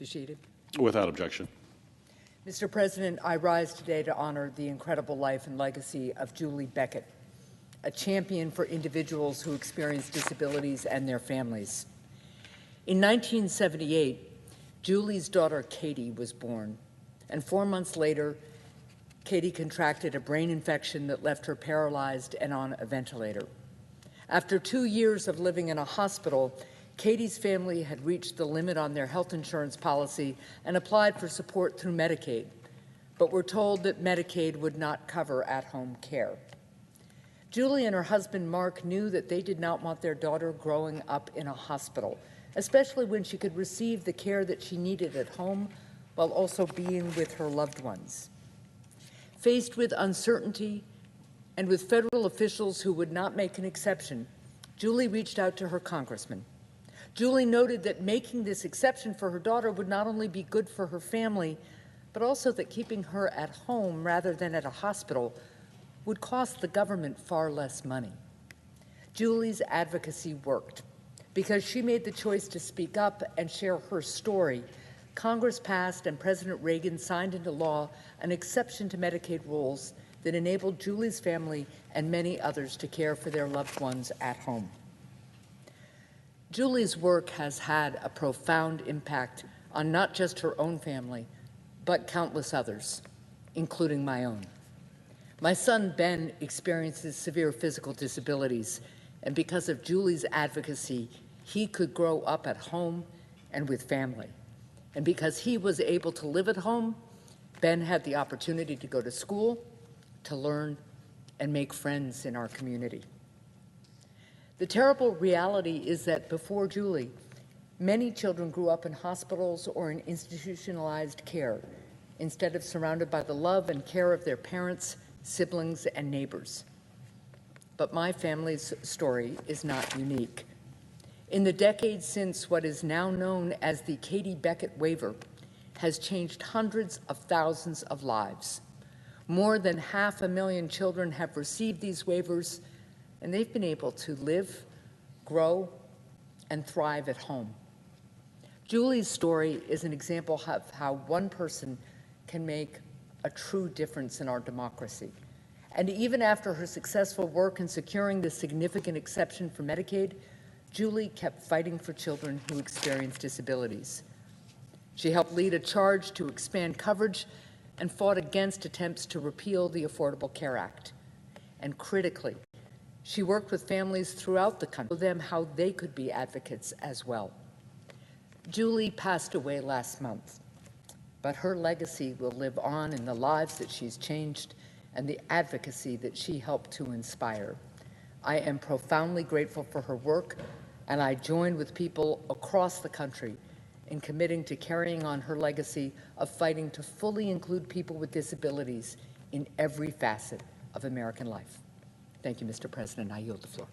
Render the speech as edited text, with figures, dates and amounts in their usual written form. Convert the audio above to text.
Vashida. Without objection. Mr. President, I rise today to honor the incredible life and legacy of Julie Beckett, a champion for individuals who experience disabilities and their families. In 1978, Julie's daughter Katie was born, and 4 months later, Katie contracted a brain infection that left her paralyzed and on a ventilator. After 2 years of living in a hospital, Katie's family had reached the limit on their health insurance policy and applied for support through Medicaid, but were told that Medicaid would not cover at-home care. Julie and her husband, Mark, knew that they did not want their daughter growing up in a hospital, especially when she could receive the care that she needed at home while also being with her loved ones. Faced with uncertainty and with federal officials who would not make an exception, Julie reached out to her congressman. Julie noted that making this exception for her daughter would not only be good for her family, but also that keeping her at home rather than at a hospital would cost the government far less money. Julie's advocacy worked. Because she made the choice to speak up and share her story, Congress passed and President Reagan signed into law an exception to Medicaid rules that enabled Julie's family and many others to care for their loved ones at home. Julie's work has had a profound impact on not just her own family, but countless others, including my own. My son, Ben, experiences severe physical disabilities, and because of Julie's advocacy, he could grow up at home and with family. And because he was able to live at home, Ben had the opportunity to go to school, to learn, and make friends in our community. The terrible reality is that before Julie, many children grew up in hospitals or in institutionalized care instead of surrounded by the love and care of their parents, siblings, and neighbors. But my family's story is not unique. In the decades since, what is now known as the Katie Beckett waiver has changed hundreds of thousands of lives. More than 500,000 children have received these waivers, and they've been able to live, grow, and thrive at home. Julie's story is an example of how one person can make a true difference in our democracy. And even after her successful work in securing the significant exception for Medicaid, Julie kept fighting for children who experience disabilities. She helped lead a charge to expand coverage and fought against attempts to repeal the Affordable Care Act. And critically, she worked with families throughout the country to show them how they could be advocates as well. Julie passed away last month, but her legacy will live on in the lives that she's changed and the advocacy that she helped to inspire. I am profoundly grateful for her work, and I join with people across the country in committing to carrying on her legacy of fighting to fully include people with disabilities in every facet of American life. Thank you, Mr. President. I yield the floor.